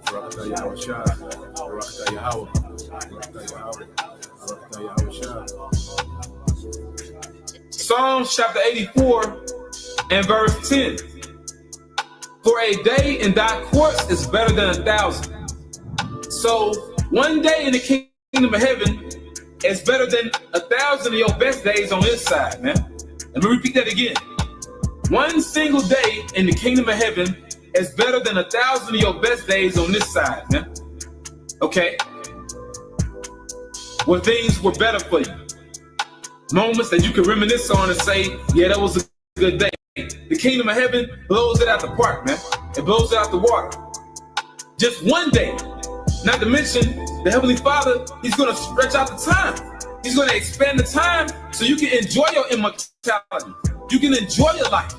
Barakatah Yahweh Shah. Barakatah Yahweh. Barakatah Yahweh. Barakatah Yahweh Shah. Psalms chapter 84 and verse 10. For a day in thy courts is better than 1,000. So one day in the kingdom of heaven is better than 1,000 of your best days on this side, man. Let me repeat that again. One single day in the kingdom of heaven is better than 1,000 of your best days on this side, man. Okay? Where things were better for you. Moments that you can reminisce on and say, yeah, that was a good day. The kingdom of heaven blows it out the park, man. It blows it out the water. Just one day. Not to mention, the Heavenly Father, He's going to stretch out the time. He's going to expand the time so you can enjoy your immortality. You can enjoy your life.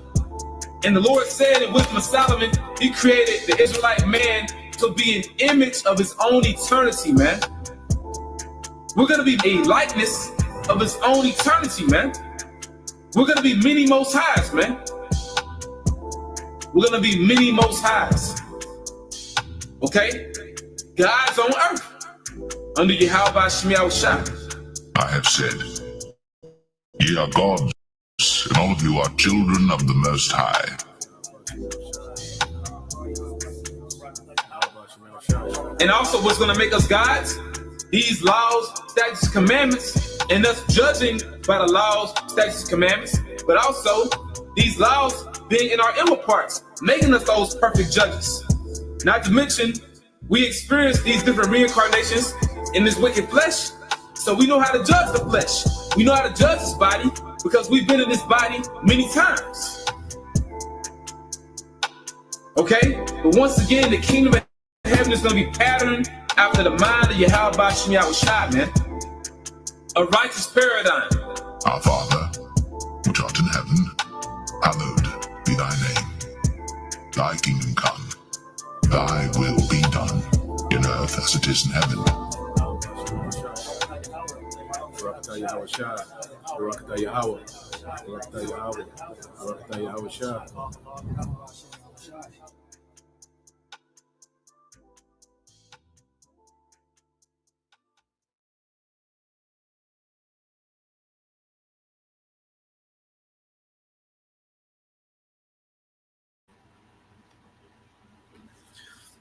And the Lord said in Wisdom of Solomon, He created the Israelite man to be an image of His own eternity, man. We're going to be a likeness of His own eternity, man. We're going to be many most highs, man. We're going to be many most highs. Okay? God's on earth under Yahweh Shemiah Shah. I have said, ye are gods, and all of you are children of the Most High. And also what's going to make us gods? These laws, statutes, commandments, and us judging by the laws, statutes, commandments, but also these laws being in our inner parts, making us those perfect judges. Not to mention, we experience these different reincarnations in this wicked flesh, so we know how to judge the flesh. We know how to judge this body because we've been in this body many times. Okay? But once again, the kingdom of heaven is going to be patterned after the mind of Yahweh Shemiah Shah, man. A righteous paradigm. Our Father, which art in heaven, hallowed be thy name. Thy kingdom come. Thy will be done, in earth as it is in heaven. Barakatah Yahweh Shah. Barakatah Yahweh. Barakatah Yahweh. Barakatah Yahweh Shah.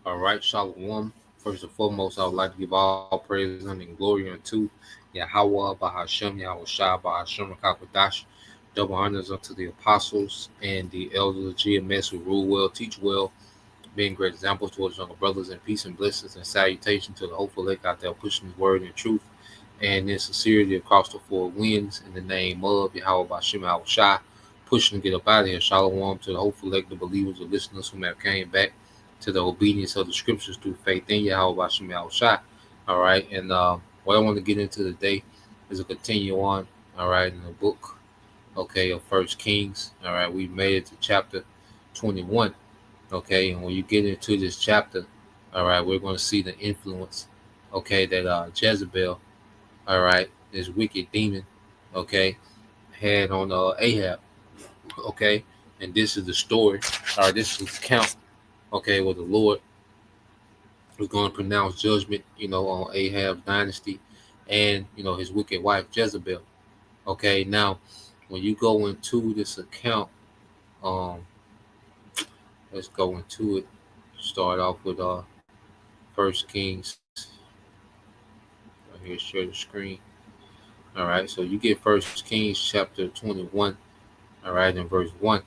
All right, Shalom. First and foremost, I would like to give all praise and glory unto Yahweh, Bahashem, Yahweh Shah, Bahashem, Kakwadash. Double honors unto the apostles and the elders of GMS who rule well, teach well, being great examples towards younger brothers, and peace and blessings and salutation to the hopeful lake out there pushing His word and truth and in sincerity across the four winds in the name of Yahweh, Bahashem, Yahweh Shah, pushing to get up out of here. Shalom to the hopeful lake, the believers, the listeners who have came back to the obedience of the scriptures through faith in Yahweh Bashem Yahushua. All right, and what I want to get into today is a continue on, all right, in the book, okay, of First Kings. All right, we made it to chapter 21. Okay, and when you get into this chapter, all right, we're going to see the influence, okay, that Jezebel, all right, this wicked demon, okay, had on Ahab. Okay, and this is the story, all right, this is the count. Okay, well, the Lord was going to pronounce judgment, on Ahab's dynasty and, his wicked wife, Jezebel. Okay, now, when you go into this account, let's go into it. Start off with First Kings. Right here, share the screen. All right, so you get First Kings chapter 21, all right, in verse 1.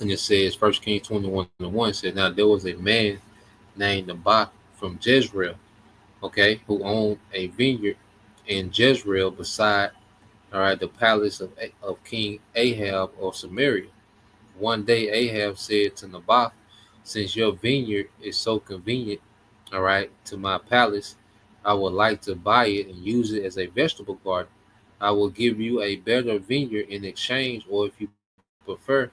And it says, 1 Kings 21:1 said, now there was a man named Naboth from Jezreel, okay, who owned a vineyard in Jezreel beside, all right, the palace of King Ahab of Samaria. One day Ahab said to Naboth, since your vineyard is so convenient, all right, to my palace, I would like to buy it and use it as a vegetable garden. I will give you a better vineyard in exchange, or if you prefer,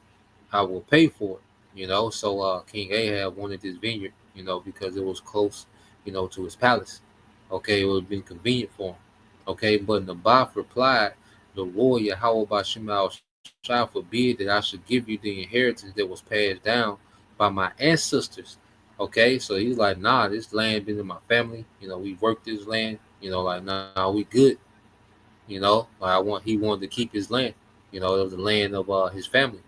I will pay for it. So King Ahab wanted this vineyard, because it was close, to his palace. Okay, it would have been convenient for him. Okay, but Naboth replied, the Lord Yahweh Bashem shall forbid that I should give you the inheritance that was passed down by my ancestors, Okay, so he's like, nah, this land been in my family. We worked this land. Like, nah, we good. Like he wanted to keep his land. It was the land of his family.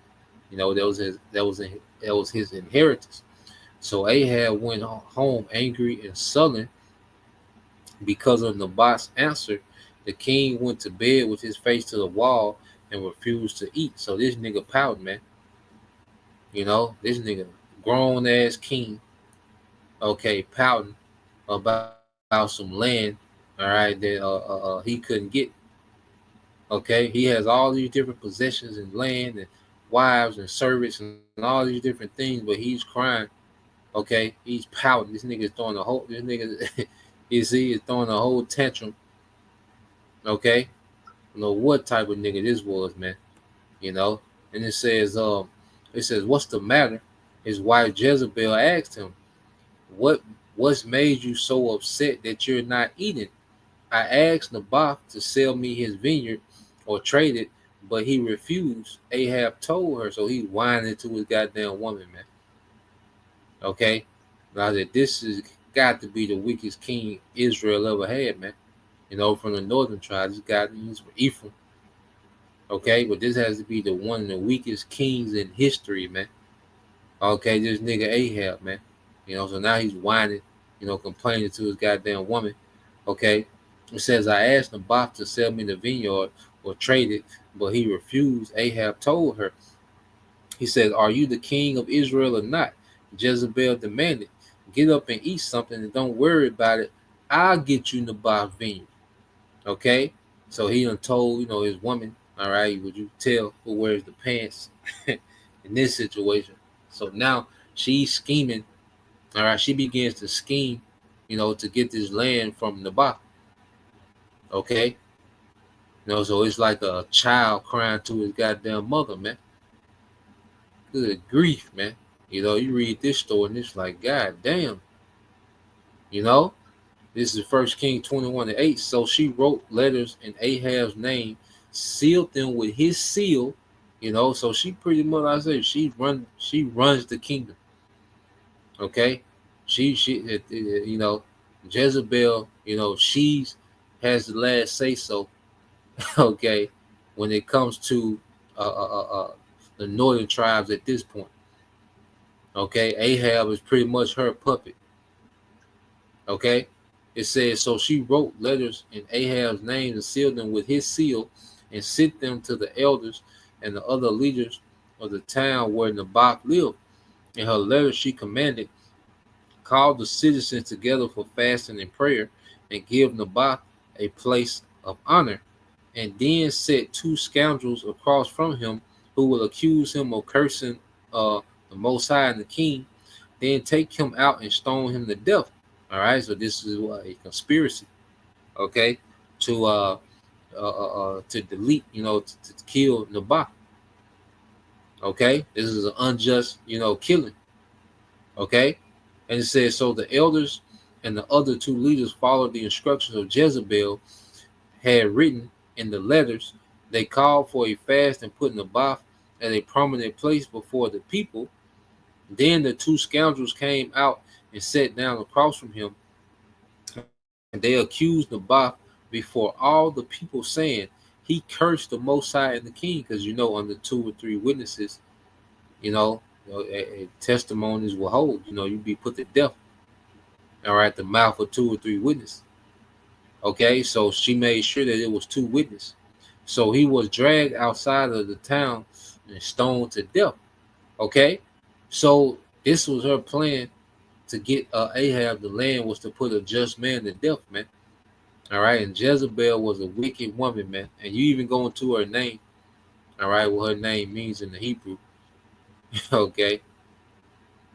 That was his inheritance. So Ahab went home angry and sullen because of Naboth's answer. The king went to bed with his face to the wall and refused to eat. So this nigga pouting, man. This nigga grown ass king, okay, pouting about some land, all right, that he couldn't get. Okay, he has all these different possessions and land and wives and servants and all these different things, but he's crying. Okay, he's pouting. This nigga is throwing the whole. This nigga, you see, is throwing a whole tantrum. Okay, I don't know what type of nigga this was, man. And it says, what's the matter? His wife Jezebel asked him, What what's made you so upset that you're not eating? I asked Naboth to sell me his vineyard or trade it, but he refused. Ahab told her, so he's whining to his goddamn woman, man. Okay? Now that this has got to be the weakest king Israel ever had, man. From the northern tribes, he's from Ephraim. Okay, but this has to be the one of the weakest kings in history, man. Okay, this nigga Ahab, man. So now he's whining, complaining to his goddamn woman. Okay, it says, I asked Naboth to sell me the vineyard or trade it, but he refused. Ahab told her, he says, are you the king of Israel or not? Jezebel demanded, get up and eat something and don't worry about it. I'll get you Naboth's vineyard. Okay, so he done told, his woman, all right, would you tell who wears the pants in this situation? So now she's scheming. All right, she begins to scheme, to get this land from Naboth. Okay, so it's like a child crying to his goddamn mother, man. Good grief, man. You read this story and it's like, god damn. This is 1 Kings 21:8. So she wrote letters in Ahab's name, sealed them with his seal. So she pretty much, I say, she runs the kingdom. Okay, she Jezebel, she's has the last say so. Okay, when it comes to the northern tribes at this point. Okay, Ahab is pretty much her puppet. Okay, it says, so she wrote letters in Ahab's name and sealed them with his seal and sent them to the elders and the other leaders of the town where Naboth lived. In her letter, she commanded, call the citizens together for fasting and prayer and give Naboth a place of honor, and then set 2 scoundrels across from him who will accuse him of cursing the Most High and the king. Then take him out and stone him to death. All right, so this is a conspiracy, okay, to delete, to kill Naboth. Okay, this is an unjust, killing. Okay, and it says, so the elders and the other 2 leaders followed the instructions of Jezebel had written in the letters. They called for a fast and put Naboth at a prominent place before the people. Then the 2 scoundrels came out and sat down across from him, and they accused Naboth before all the people, saying, he cursed the Most High and the king, because under 2 or 3 witnesses, testimonies will hold. You'd be put to death. All right, the mouth of 2 or 3 witnesses. Okay, so she made sure that it was 2 witnesses. So he was dragged outside of the town and stoned to death. Okay, so this was her plan to get Ahab the land, was to put a just man to death, man. All right, and Jezebel was a wicked woman, man. And you even go into her name, all right, what her name means in the Hebrew. Okay,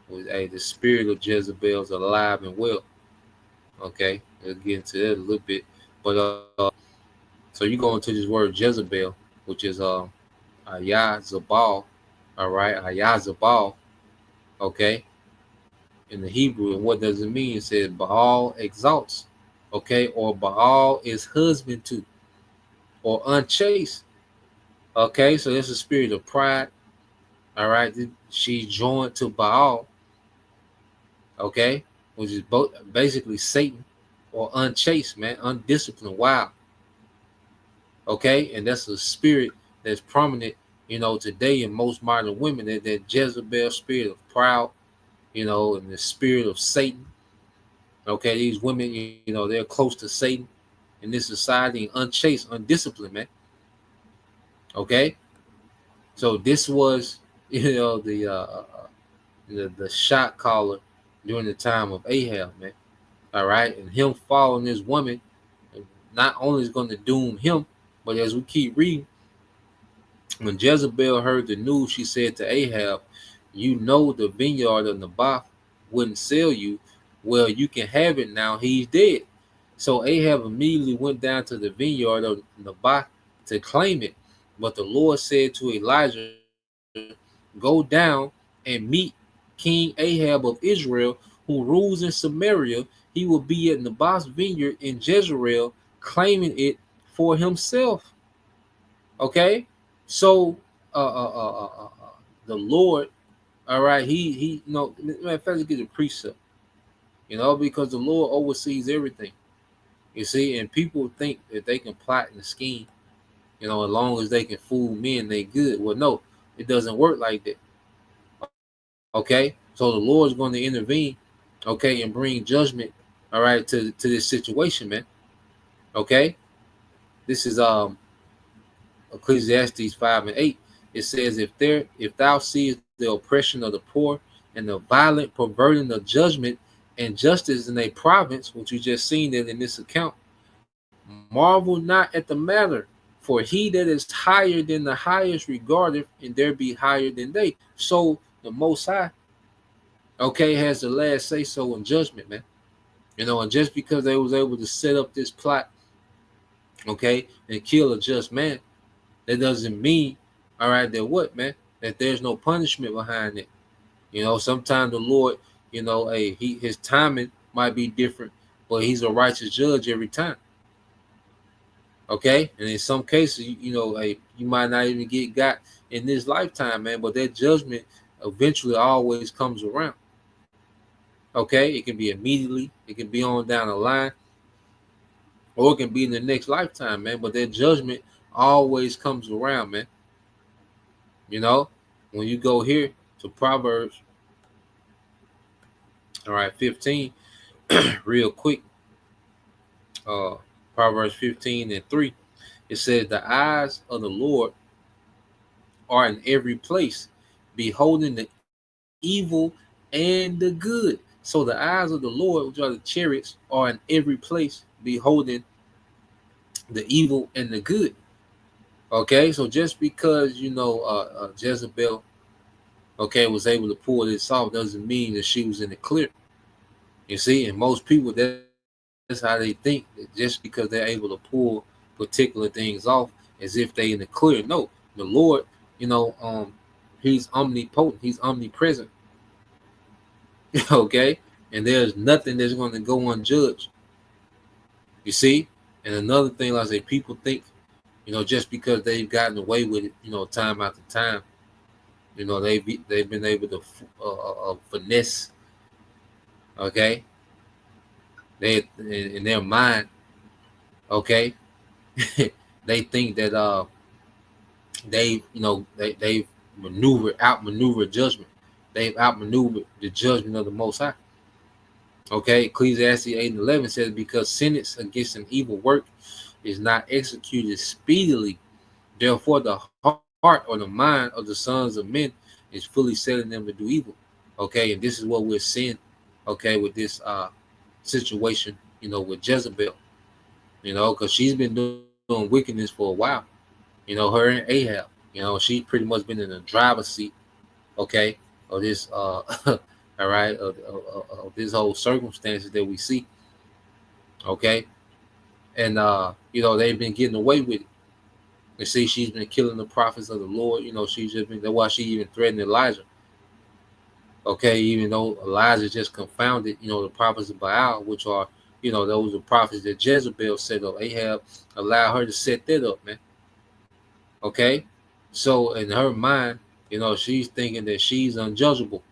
the spirit of Jezebel is alive and well. Okay, we'll get into that a little bit. But so you go into this word Jezebel, which is Ayah-Zabal, all right, Ayah-Zabal, okay, in the Hebrew. And what does it mean? It says Baal exalts, okay, or Baal is husband to, or unchaste. Okay, so there's a spirit of pride. All right, she joined to Baal. okay, which is both basically Satan or unchaste, man, undisciplined, wild, okay, and that's a spirit that's prominent, today in most modern women. That Jezebel spirit of proud, and the spirit of Satan. Okay, these women, they're close to Satan in this society, unchaste, undisciplined, man. Okay, so this was, the shot caller during the time of Ahab, man. All right, and him following this woman not only is going to doom him, but as we keep reading, when Jezebel heard the news, she said to Ahab, the vineyard of Naboth wouldn't sell you. Well, you can have it now. He's dead. So Ahab immediately went down to the vineyard of Naboth to claim it. But the Lord said to Elijah, go down and meet King Ahab of Israel, who rules in Samaria. He will be at Naboth's vineyard in Jezreel, claiming it for himself. Okay, so the Lord, all right, he matter of fact, let's get a precept, because the Lord oversees everything. You see, and people think that they can plot and scheme, as long as they can fool men, they good. Well, no, it doesn't work like that. Okay, so the Lord's going to intervene, okay, and bring judgment, all right, to this situation, man. Okay, this is Ecclesiastes 5:8. It says, if thou seest the oppression of the poor and the violent perverting of judgment and justice in a province, which you just seen that in this account, marvel not at the matter, for he that is higher than the highest regardeth, and there be higher than they. So the Most High, okay, has the last say so in judgment, man. And just because they was able to set up this plot, okay, and kill a just man, that doesn't mean, all right, that there's no punishment behind it. Sometimes the Lord, his timing might be different, but he's a righteous judge every time. Okay, and in some cases, you might not even got in this lifetime, man, but that judgment eventually always comes around. Okay, it can be immediately, it can be on down the line, or it can be in the next lifetime, man, but that judgment always comes around, man. When you go here to Proverbs, all right, 15, real quick, Proverbs 15:3, it says, the eyes of the Lord are in every place, beholding the evil and the good. So the eyes of the Lord, which are the chariots, are in every place, beholding the evil and the good. Okay, so just because Jezebel, okay, was able to pull this off doesn't mean that she was in the clear. You see, and most people, that's how they think, that just because they're able to pull particular things off as if they in the clear. No, the Lord, he's omnipotent, he's omnipresent. Okay, and there's nothing that's going to go unjudged. You see, and another thing, like I say, people think, just because they've gotten away with it, time after time, they've been able to finesse. Okay, they in their mind, okay, they think that they've outmaneuvered judgment. They've outmaneuvered the judgment of the Most High. Okay, Ecclesiastes 8:11 says, because sentence against an evil work is not executed speedily, therefore the heart or the mind of the sons of men is fully setting them to do evil. Okay, and this is what we're seeing, okay, with this situation, with Jezebel, because she's been doing wickedness for a while. Her and Ahab, she's pretty much been in the driver's seat, okay, of this all right, of this whole circumstances that we see. Okay, and they've been getting away with it. You see, she's been killing the prophets of the Lord. She's just been, that's why she even threatened Elijah. Okay, even though Elijah just confounded, the prophets of Baal, which are, those are prophets that Jezebel set up. Ahab allowed her to set that up, man. Okay, so in her mind, she's thinking that she's unjudgeable.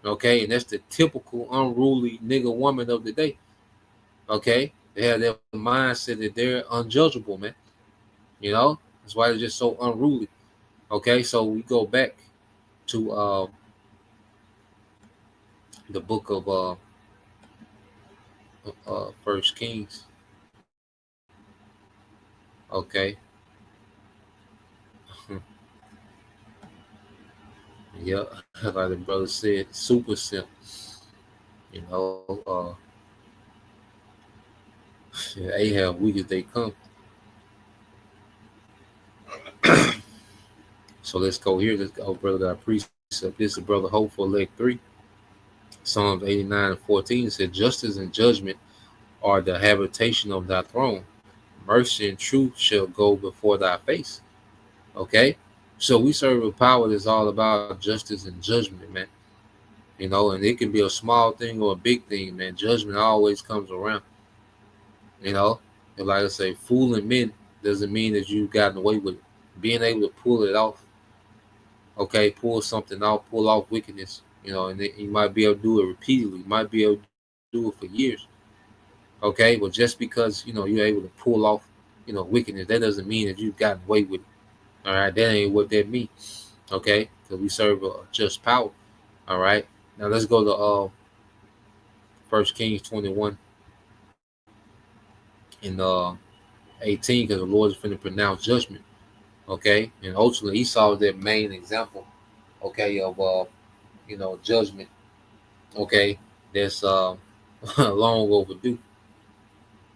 Okay, and that's the typical unruly nigga woman of the day. Okay, they have that mindset that they're unjudgeable, man. You know, that's why they're just so unruly. Okay, so we go back to the book of First Kings. Okay, yeah, like the brother said, super simp. You know, Ahab weak as they come. So let's go here. Let's go, brother. Got a precept. This is brother Hope for leg 3. Psalms 89 and 14 said, "Justice and judgment are the habitation of thy throne. Mercy and truth shall go before thy face." Okay, so we serve a power that's all about justice and judgment, man. You know, and it can be a small thing or a big thing, man. Judgment always comes around. You know, and like I say, fooling men doesn't mean that you've gotten away with it. Being able to pull it off, okay, pull something off, pull off wickedness, you know, and you might be able to do it repeatedly. You might be able to do it for years, okay. But just because you're able to pull off, wickedness, that doesn't mean that you've gotten away with it. All right, that ain't what that means, okay? Because we serve a just power. All right. Now let's go to First Kings 21 and 18, because the Lord is finna pronounce judgment. Okay, and ultimately Esau is that main example, okay, of judgment. Okay, that's long overdue.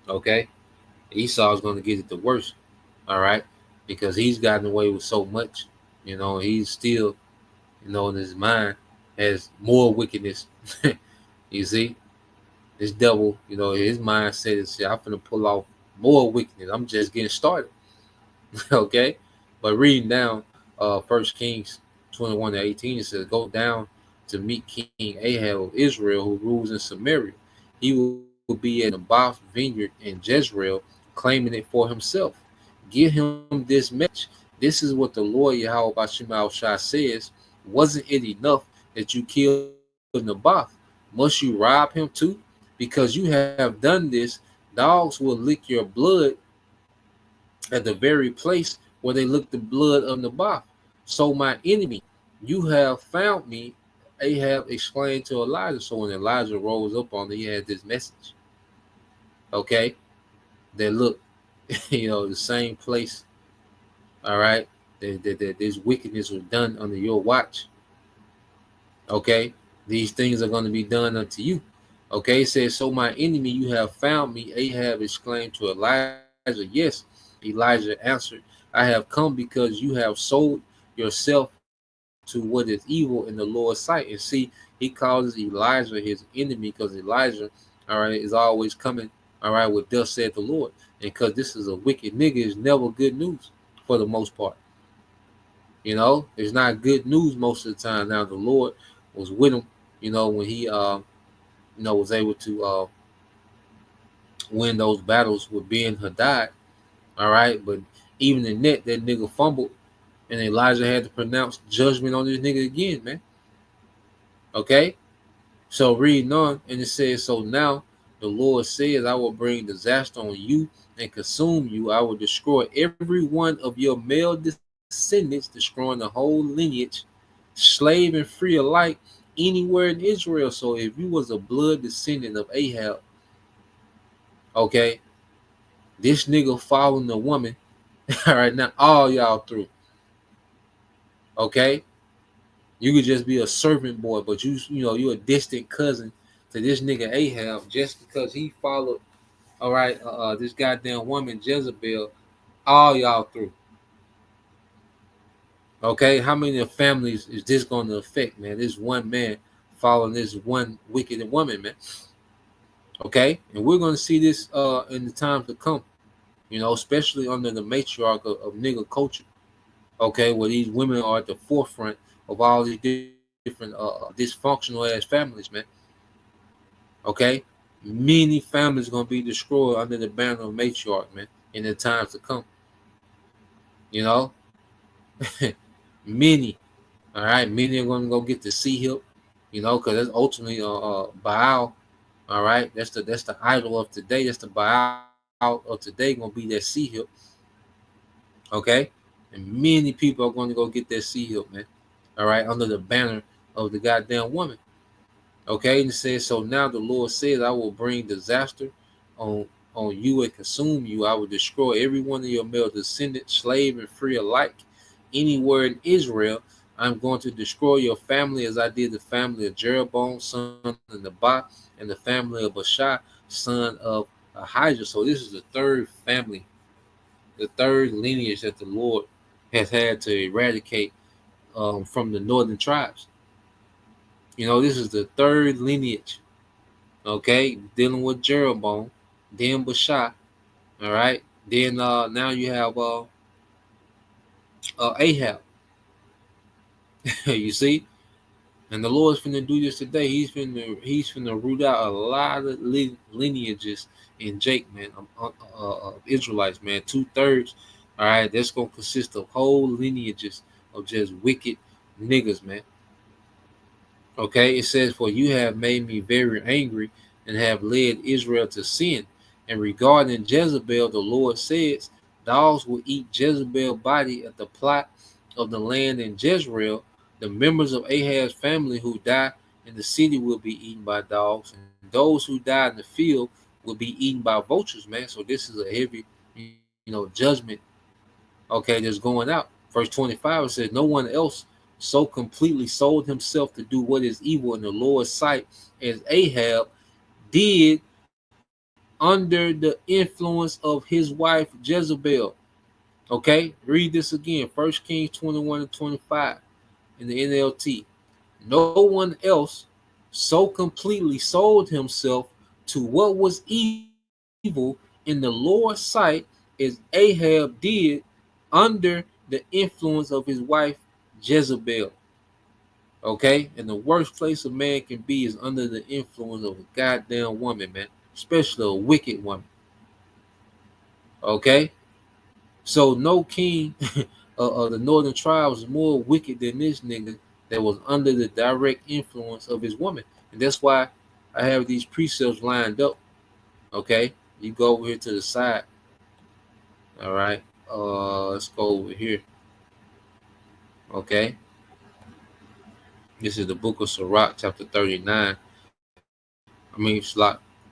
Okay, Esau is going to get it the worst. All right, because he's gotten away with so much. He's still, in his mind has more wickedness. You see, this devil, his mindset is, I'm going to pull off more wickedness. I'm just getting started. Okay, but reading down First Kings 21 to 18, it says, "Go down to meet King Ahab of Israel, who rules in Samaria. He will be at Naboth vineyard in Jezreel, claiming it for himself. Give him this message. This is what the Lord Yahweh Bashim Shai says. Wasn't it enough that you killed Naboth? Must you rob him too? Because you have done this, dogs will lick your blood at the very place where they licked the blood of Naboth. So my enemy, you have found me," Ahab exclaimed to Elijah. So when Elijah rose up on it, he had this message. Okay, that look, the same place. All right, that this wickedness was done under your watch. Okay, these things are going to be done unto you. Okay, it says, "So my enemy, you have found me," Ahab exclaimed to Elijah. "Yes," Elijah answered, "I have come because you have sold yourself to what is evil in the Lord's sight." And see, he calls Elijah his enemy because Elijah, all right, is always coming, all right, with "thus said the Lord." And because this is a wicked nigga, is never good news for the most part. It's not good news most of the time. Now the Lord was with him, when he was able to win those battles with Ben Hadad. All right, but even in that nigga fumbled, and Elijah had to pronounce judgment on this nigga again, man. Okay, so reading on, and it says, "So now the Lord says, I will bring disaster on you and consume you. I will destroy every one of your male descendants, destroying the whole lineage, slave and free alike, anywhere in Israel." So if you was a blood descendant of Ahab, okay, this nigga following the woman, all right, now all y'all through. Okay, you could just be a servant boy, but you're a distant cousin to this nigga Ahab just because he followed, all right, this goddamn woman Jezebel. All y'all through. Okay, how many families is this going to affect, man? This one man following this one wicked woman, man. Okay, and we're going to see this in the times to come. Especially under the matriarch of nigga culture. Okay, where these women are at the forefront of all these different dysfunctional ass families, man. Okay, many families gonna be destroyed under the banner of matriarch, man, in the times to come. Many. All right, many are gonna go get the C hip. because that's ultimately Baal. All right, that's the idol of today. That's the Baal of today. Gonna be that sea hill. Okay, and many people are going to go get that sea hill, man. All right, under the banner of the goddamn woman. Okay, and it says, so now the Lord says, I will bring disaster on you and consume you. I will destroy every one of your male descendants, slave and free alike, anywhere in Israel. I'm going to destroy your family as I did the family of Jeroboam, son of Nebat, and the family of Baasha, son of Ahijah. So this is the third family, the third lineage that the Lord has had to eradicate from the northern tribes. This is the third lineage. Okay, dealing with Jeroboam, then Baasha. All right, then now you have Ahab. You see, and the Lord's finna do this today. He's finna root out a lot of lineages in Jake, man, Israelites, man. 2/3. All right, that's gonna consist of whole lineages of just wicked niggas, man. Okay, it says, for you have made me very angry and have led Israel to sin. And regarding Jezebel, the Lord says, dogs will eat Jezebel's body at the plot of the land in Jezreel. The members of Ahab's family who die in the city will be eaten by dogs, and those who die in the field will be eaten by vultures, man. So this is a heavy, judgment, okay, that's going out. Verse 25, it says, no one else so completely sold himself to do what is evil in the Lord's sight as Ahab did under the influence of his wife Jezebel. Okay, read this again. 1 Kings 21 and 25 in the NLT. No one else so completely sold himself to what was evil in the Lord's sight as Ahab did under the influence of his wife Jezebel. Okay, and the worst place a man can be is under the influence of a goddamn woman, man, especially a wicked woman. Okay, so no king of the northern tribes is more wicked than this nigga that was under the direct influence of his woman, and that's why I have these precepts lined up. Okay, you go over here to the side. All right, let's go over here. Okay. This is the book of Sirach, chapter 39.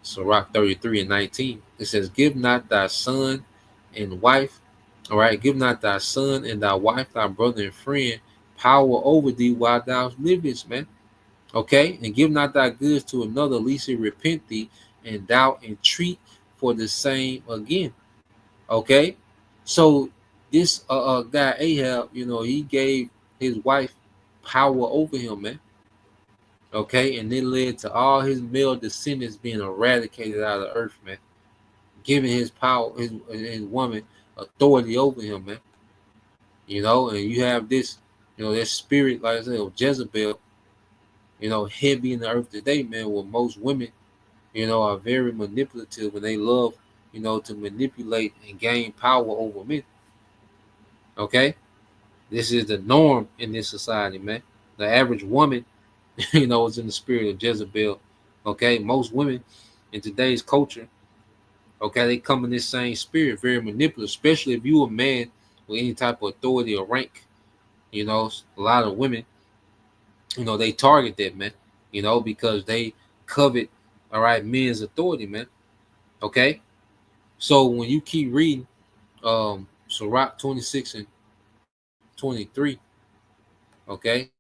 Sirach 33 and 19. It says, give not thy son and wife, all right, give not thy son and thy wife, thy brother and friend, power over thee while thou livest, man. Okay, and give not thy goods to another, lest he repent thee, and thou entreat for the same again. Okay, so this guy Ahab, he gave his wife power over him, man. Okay, and it led to all his male descendants being eradicated out of the earth, man. Giving his power, his woman authority over him, man. And you have this, that spirit, like I said, of Jezebel, heavy in the earth today, man, where most women, are very manipulative and they love, to manipulate and gain power over men. Okay, this is the norm in this society, man. The average woman, is in the spirit of Jezebel. Okay, most women in today's culture, okay, they come in this same spirit, very manipulative, especially if you a man with any type of authority or rank. A lot of women, they target that, man, because they covet, all right, men's authority, man. Okay, so when you keep reading Sirach 26 and 23, okay,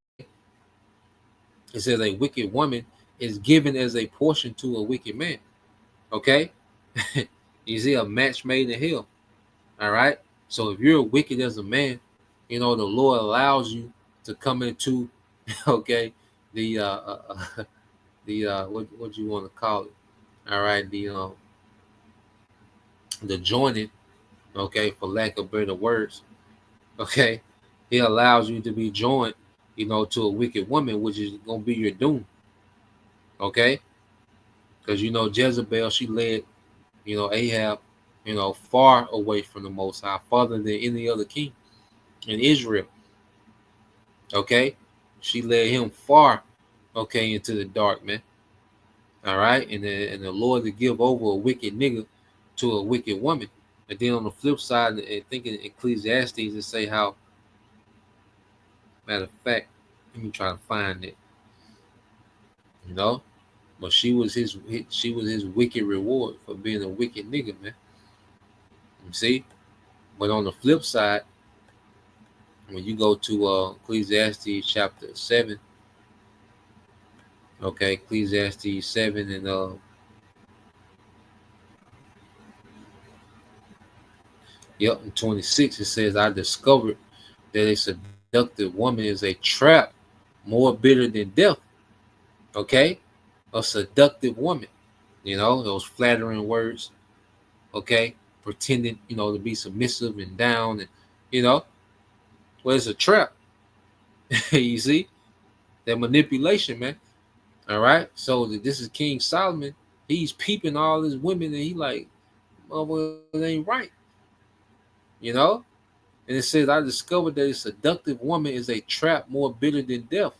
it says a wicked woman is given as a portion to a wicked man. Okay, you see, a match made in hell. All right, so if you're wicked as a man, the Lord allows you to come into, okay, the what you want to call it, all right, the joining, okay, for lack of better words, okay, He allows you to be joined, to a wicked woman, which is gonna be your doom, okay, because Jezebel, she led, Ahab, far away from the Most High, farther than any other king in Israel. Okay, she led him far, okay, into the dark, man. All right, and the Lord to give over a wicked nigga to a wicked woman. And then on the flip side, I think in Ecclesiastes it say how, matter of fact, let me try to find it. You know, but she was his wicked reward for being a wicked nigga, man. You see, but on the flip side, when you go to Ecclesiastes chapter 7, okay, Ecclesiastes 7 and 26, it says, I discovered that a seductive woman is a trap more bitter than death. Okay, a seductive woman, you know, those flattering words, okay, pretending, you know, to be submissive and down, and you know, well, it's a trap. You see, that manipulation, man. All right, so this is King Solomon. He's peeping all his women, and he like, well, it ain't right, you know. And it says, I discovered that a seductive woman is a trap more bitter than death.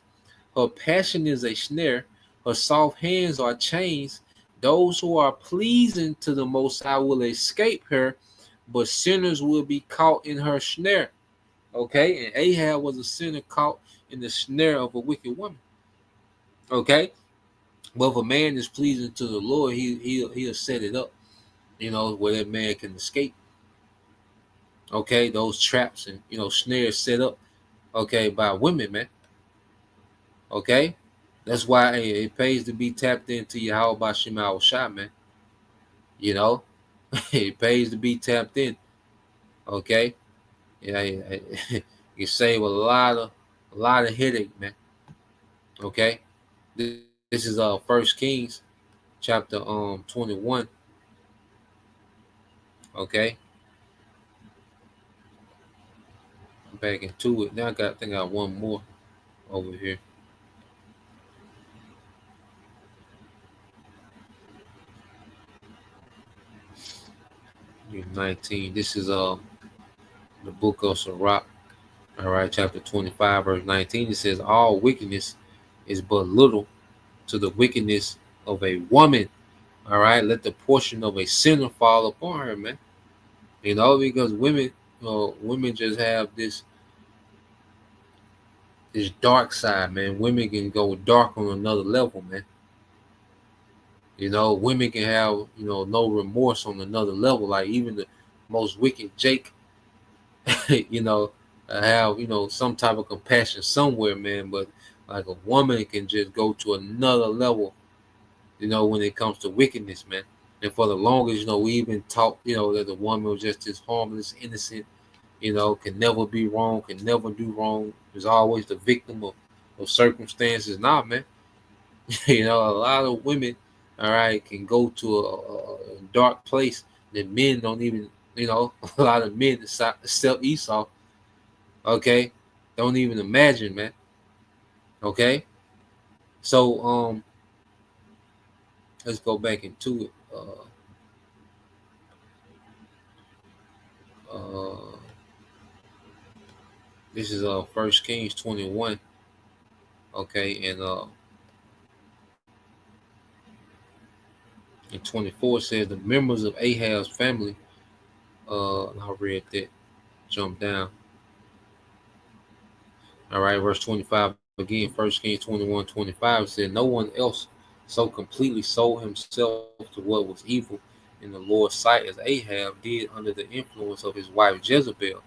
Her passion is a snare. Her soft hands are chains. Those who are pleasing to the Most High will escape her, but sinners will be caught in her snare. Okay, and Ahab was a sinner caught in the snare of a wicked woman. Okay, but if a man is pleasing to the Lord, he'll set it up, you know, where that man can escape. Okay, those traps and, you know, snares set up, okay, by women, man. Okay, that's why it pays to be tapped into Yahweh Shema Shai, man. You know, it pays to be tapped in. Okay, yeah, you save a lot of headache, man. Okay, this is First Kings chapter 21. Okay, back into it now. I think I got one more over here. 19. This is the book of Sirach. All right, chapter 25, verse 19. It says, all wickedness is but little to the wickedness of a woman. All right, let the portion of a sinner fall upon her, man. You know, because women just have this dark side, man. Women can go dark on another level, man. You know, women can have, you know, no remorse on another level. Like even the most wicked Jake, you know, have, you know, some type of compassion somewhere, man. But like a woman can just go to another level, you know, when it comes to wickedness, man. And for the longest, you know, we even taught, you know, that the woman was just this harmless, innocent, you know, can never be wrong, can never do wrong, is always the victim of circumstances. Nah, man. You know, a lot of women, all right, can go to a dark place that men don't even, you know, a lot of men except Esau, okay, don't even imagine, man. Okay, so let's go back into it. This is First Kings 21. Okay, and 24 says the members of Ahab's family. I read that. Jump down. All right, verse 25 again. First Kings 21:25 said, no one else so completely sold himself to what was evil in the Lord's sight as Ahab did under the influence of his wife Jezebel.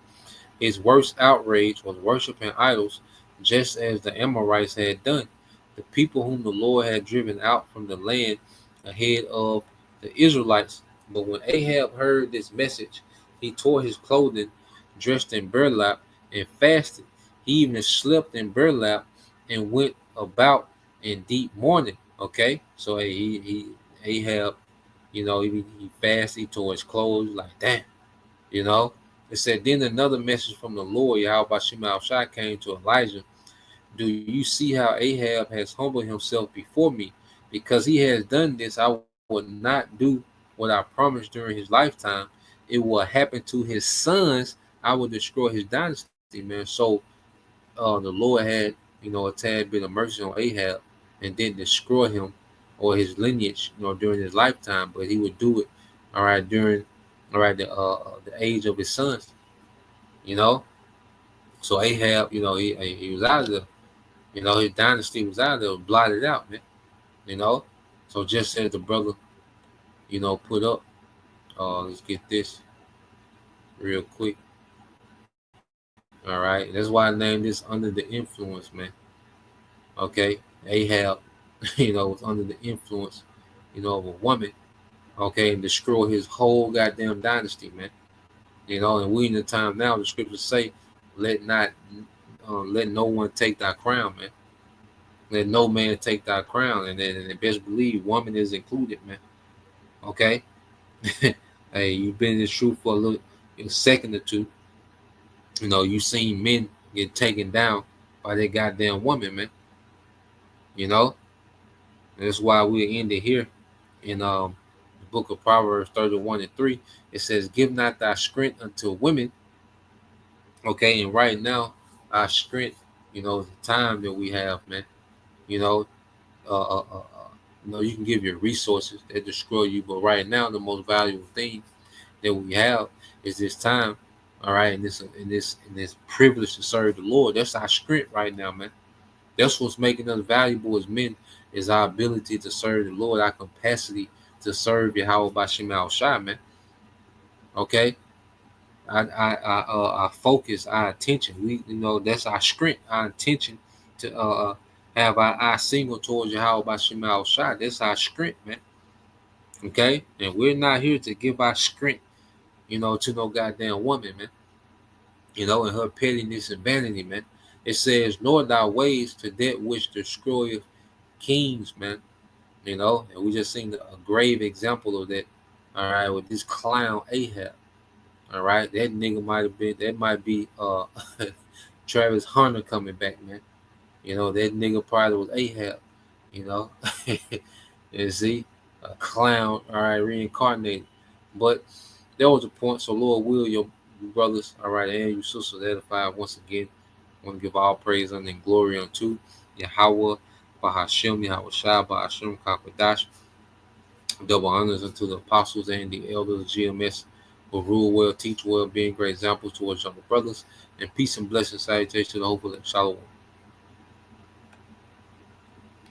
His worst outrage was worshiping idols, just as the Amorites had done, the people whom the Lord had driven out from the land ahead of the Israelites. But when Ahab heard this message, he tore his clothing, dressed in burlap, and fasted. He even slept in burlap and went about in deep mourning. Okay, so he Ahab, you know, he fasted, he tore his clothes, like damn, you know. It said, then another message from the Lord, Yahweh Shema Shai, came to Elijah. Do you see how Ahab has humbled himself before me? Because he has done this, I will not do what I promised during his lifetime. It will happen to his sons. I will destroy his dynasty, man. So the Lord had, you know, a tad bit of mercy on Ahab, and didn't destroy him or his lineage, during his lifetime, but he would do it, all right, during, all right, the age of his sons, you know. So Ahab, he was out of there, his dynasty was out of there, blotted out, man, you know. So just as the brother, put up, let's get this real quick. All right, that's why I named this Under the Influence, man. Okay, Ahab, was under the influence, of a woman, okay, and destroy his whole goddamn dynasty, man. And we in the time now, the scriptures say, let no one take thy crown, man. Let no man take thy crown, and then best believe woman is included, man. Okay, hey, you've been in this truth for a second or two. You seen men get taken down by their goddamn woman, man. That's why we ended here in the book of Proverbs 31:3. It says, "Give not thy strength unto women." Okay, and right now, our strength, the time that we have, man. You can give your resources that destroy you, but right now, the most valuable thing that we have is this time. All right, and this privilege to serve the Lord. That's our strength right now, man. That's what's making us valuable as men, is our ability to serve the Lord, our capacity to serve Yahweh Bashim Al-Shai, man. Okay, our focus, our attention. That's our strength, our intention to have our eye single towards Yahweh Bashim Al-Shai. That's our strength, man. Okay, and we're not here to give our strength, to no goddamn woman, man. And her pettiness and vanity, man. It says, "Nor thy ways to that which destroyeth kings," man. And we just seen a grave example of that. All right, with this clown Ahab. All right, that nigga might be Travis Hunter coming back, man. That nigga probably was Ahab. You see, a clown, all right, reincarnated. But there was a point. So Lord will, your brothers, all right, and you sisters edified once again. I want to give all praise and glory unto Yahweh, Bahashem, Yahweh Shai, Bahashem, Kakwadash. Double honors unto the apostles and the elders of GMS who rule well, teach well, being great examples towards younger brothers. And peace and blessing, salutation to the hopeful. Shalom.